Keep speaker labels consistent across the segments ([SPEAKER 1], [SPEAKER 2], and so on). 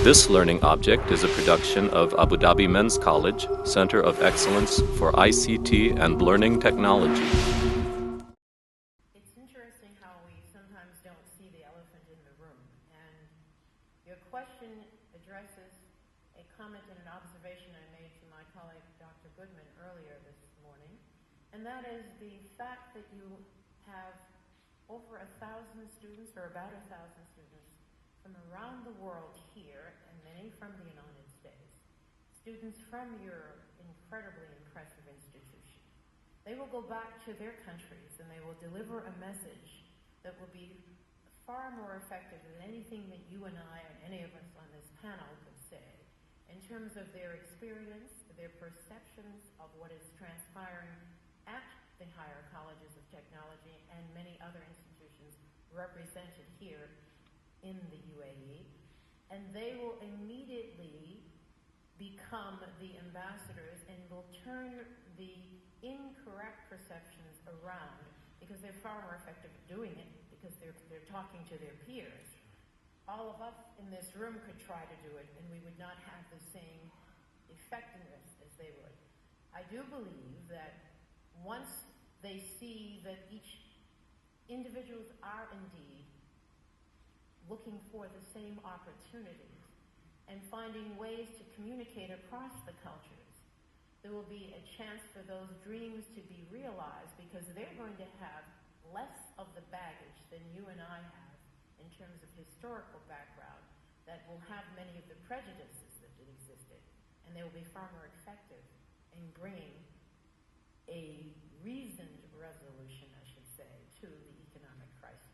[SPEAKER 1] This learning object is a production of Abu Dhabi Men's College, Center of Excellence for ICT and Learning Technology.
[SPEAKER 2] It's interesting how we sometimes don't see the elephant in the room. And your question addresses a comment and an observation I made to my colleague, Dr. Goodman, earlier this morning. And that is the fact that you have over 1,000 students, or about 1,000 students, from around the world here, and many from the United States, students from your incredibly impressive institution. They will go back to their countries and they will deliver a message that will be far more effective than anything that you and I and any of us on this panel could say, in terms of their experience, their perceptions of what is transpiring at the higher colleges of technology and many other institutions represented here in the UAE, and they will immediately become the ambassadors and will turn the incorrect perceptions around, because they're far more effective at doing it, because they're talking to their peers. All of us in this room could try to do it, and we would not have the same effectiveness as they would. I do believe that once they see that each individuals are indeed looking for the same opportunities and finding ways to communicate across the cultures, there will be a chance for those dreams to be realized, because they're going to have less of the baggage than you and I have in terms of historical background that will have many of the prejudices that existed, and they will be far more effective in bringing a reasoned resolution, I should say, to the economic crisis.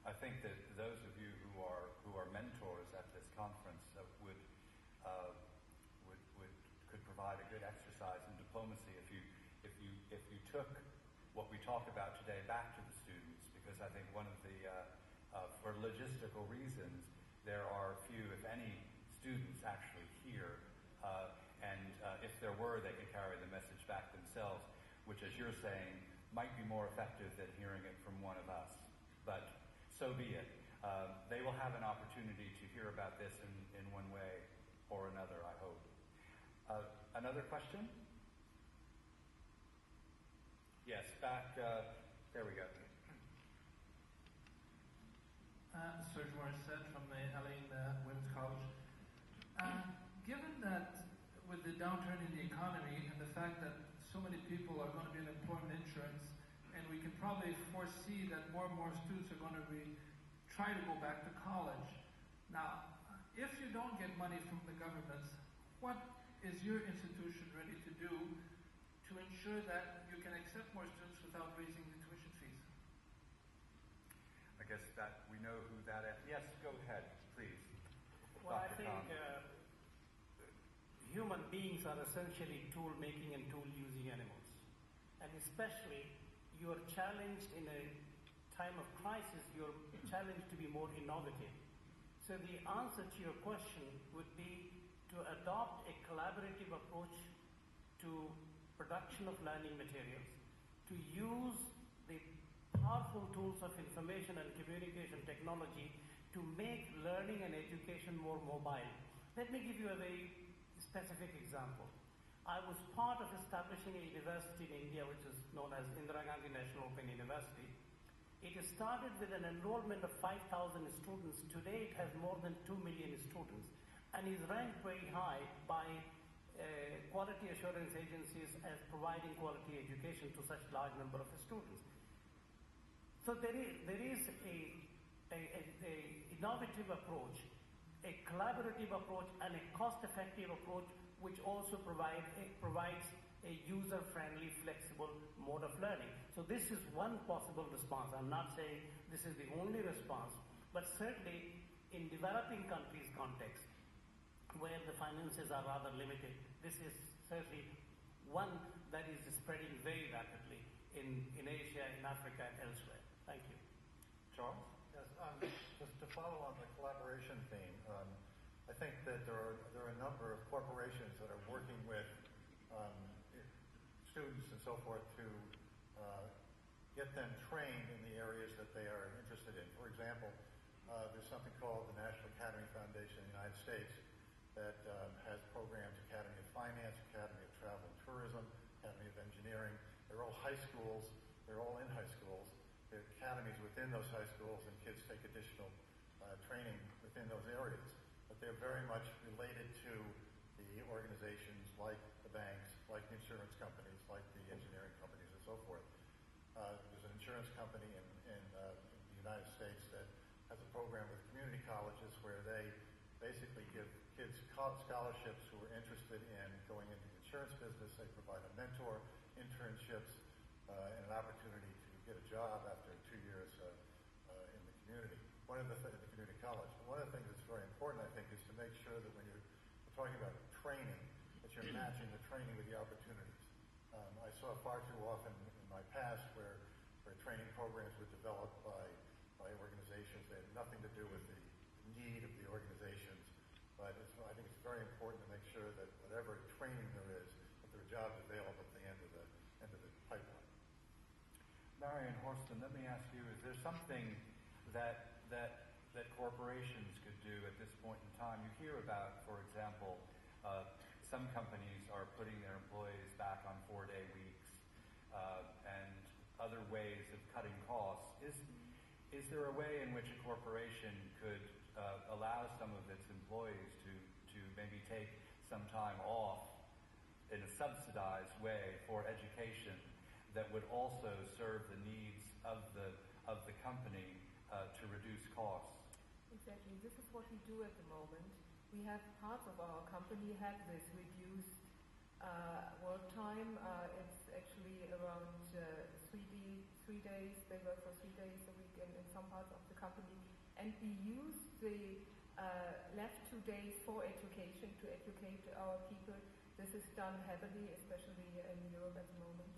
[SPEAKER 3] I think that those of you who are mentors at this conference could provide a good exercise in diplomacy if you took what we talked about today back to the students, because I think one of the for logistical reasons there are few, if any, students actually here, and if there were, they could carry the message back themselves, which, as you're saying, might be more effective than hearing it from one of us. But so be it. They will have an opportunity to hear about this in one way or another, I hope. Another question? Yes, back, there we go.
[SPEAKER 4] Serge Morissette from the Alain Women's College. Given that with the downturn in the economy and the fact that so many people are going to be in employment insurance, and we can probably foresee that more and more students are going to try to go back to college. Now, if you don't get money from the governments, what is your institution ready to do to ensure that you can accept more students without raising the tuition fees?
[SPEAKER 3] I guess that we know who that is. Yes, go ahead, please.
[SPEAKER 5] Well, I think human beings are essentially tool-making and tool-using animals. And especially, you are challenged in a time of crisis, you're challenged to be more innovative. So the answer to your question would be to adopt a collaborative approach to production of learning materials, to use the powerful tools of information and communication technology to make learning and education more mobile. Let me give you a very specific example. I was part of establishing a university in India which is known as Indira Gandhi National Open University. It started with an enrollment of 5,000 students. Today it has more than 2 million students and is ranked very high by quality assurance agencies as providing quality education to such large number of students. So there is a innovative approach, a collaborative approach, and a cost-effective approach which also provides a user-friendly, flexible mode of learning. So this is one possible response. I'm not saying this is the only response, but certainly in developing countries' context, where the finances are rather limited, this is certainly one that is spreading very rapidly in Asia, in Africa, and elsewhere. Thank you.
[SPEAKER 3] Charles?
[SPEAKER 6] Yes, just to follow on the collaboration theme, I think that there are a number of corporations that are working with students and so forth to get them trained in the areas that they are interested in. For example, there's something called the National Academy Foundation in the United engineering. They're all high schools. They're all in high schools. There are academies within those high schools, and kids take additional training within those areas. But they're very much related to the organizations like the banks, like the insurance companies, like the engineering companies, and so forth. There's an insurance company in the United States that has a program with community colleges where they basically give kids scholarships who are interested in going into the insurance business. They provide a mentor, internships, and an opportunity to get a job after 2 years in the community. The community college. One of the things that's very important, I think, is to make sure that when you're talking about training, that you're matching the training with the opportunities. I saw far too often in my past where training programs were developed by organizations that had nothing to do with the need of the organizations. But I think it's very important to make sure that whatever training there is, that there are jobs available at the end of the pipeline.
[SPEAKER 3] Marion Horston, let me ask you: is there something that corporations could do at this point in time? You hear about, for example, some companies are putting their employees back on 4-day weeks, and other ways of cutting costs. Is there a way in which a corporation could allow some of its employees to maybe take some time off in a subsidized way for education that would also serve the needs of the company to reduce costs?
[SPEAKER 7] Exactly. This is what we do at the moment. We have parts of our company have this reduced work time. It's actually around 3 days. They work for 3 days a week in some parts of the company. And we use the left 2 days for education, to educate our people. This is done heavily, especially in Europe at the moment.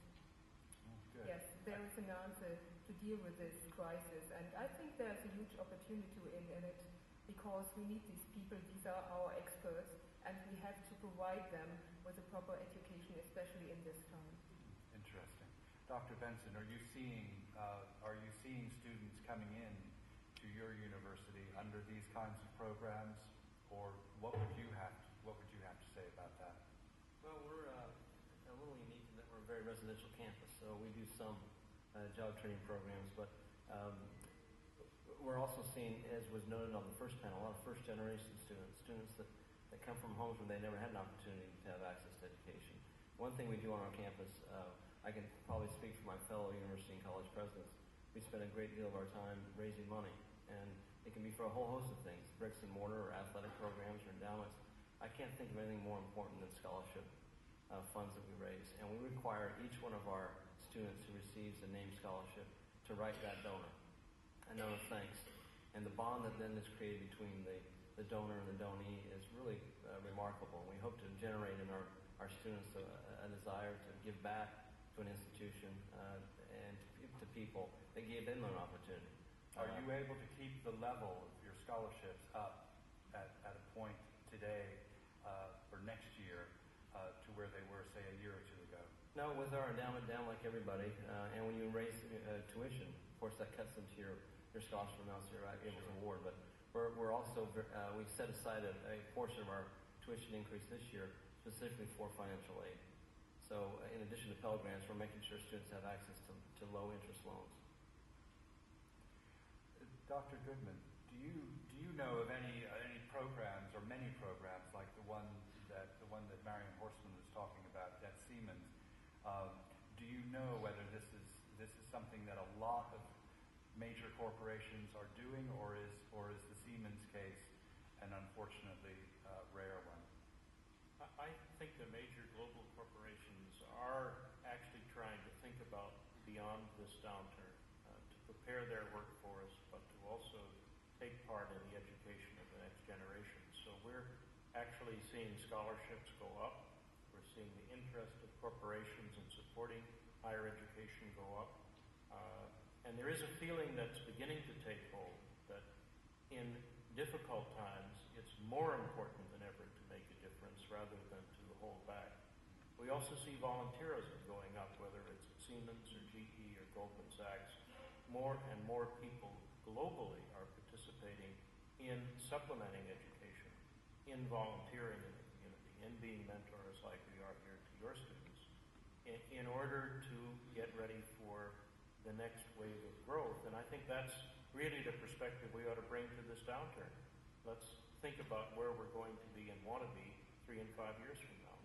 [SPEAKER 3] Good.
[SPEAKER 7] Yes, there is an answer to deal with this crisis, and I think there's a huge opportunity in it, because we need these people. These are our experts, and we have to provide them with a proper education, especially in this time.
[SPEAKER 3] Interesting. Dr. Benson, are you seeing students coming in to your university under these kinds of programs, or what would you have to say about that?
[SPEAKER 8] Well, we're a little unique in that we're a very residential campus, so we do some job training programs, but we're also seeing, as was noted on the first panel, a lot of first-generation students that come from homes where they never had an opportunity to have access to education. One thing we do on our campus, I can probably speak for my fellow university and college presidents, we spend a great deal of our time raising money, and it can be for a whole host of things, bricks and mortar or athletic programs or endowments. I can't think of anything more important than scholarship funds that we raise, and we require each one of our students who receives a named scholarship to write that donor a note of thanks. And the bond that then is created between the donor and the donee is really remarkable. We hope to generate in our students a desire to give back to an institution and to people that gave them an opportunity.
[SPEAKER 3] Are you able to keep the level of your scholarships up at a point today or next year to where they were, say, a year or two ago?
[SPEAKER 8] No, with our endowment down like everybody, and when you raise tuition, of course that cuts into your scholarship amounts you're able to award. But we're also we've set aside a portion of our tuition increase this year specifically for financial aid. So in addition to Pell Grants, we're making sure students have access to low interest loans.
[SPEAKER 3] Dr. Goodman, do you know of any programs or many programs like the one that Marion Horston was talking about at Siemens? Do you know whether this is something that a lot of major corporations are doing, or is the Siemens case an unfortunately rare one?
[SPEAKER 9] I think the major global corporations are actually trying to think about beyond this downturn, to prepare their workforce, but to also take part in the education of the next generation. So we're actually seeing scholarships go up. We're seeing the interest of corporations in supporting higher education go up. And there is a feeling that's beginning to take hold that in difficult times, it's more important than ever to make a difference rather than to hold back. We also see volunteerism going up, whether it's at Siemens or GE or Goldman Sachs. More and more people globally are participating in supplementing education, in volunteering in the community, in being mentors like we are here to your students. in order to get ready for the next wave of growth. And I think that's really the perspective we ought to bring to this downturn. Let's think about where we're going to be and want to be 3 and 5 years from now.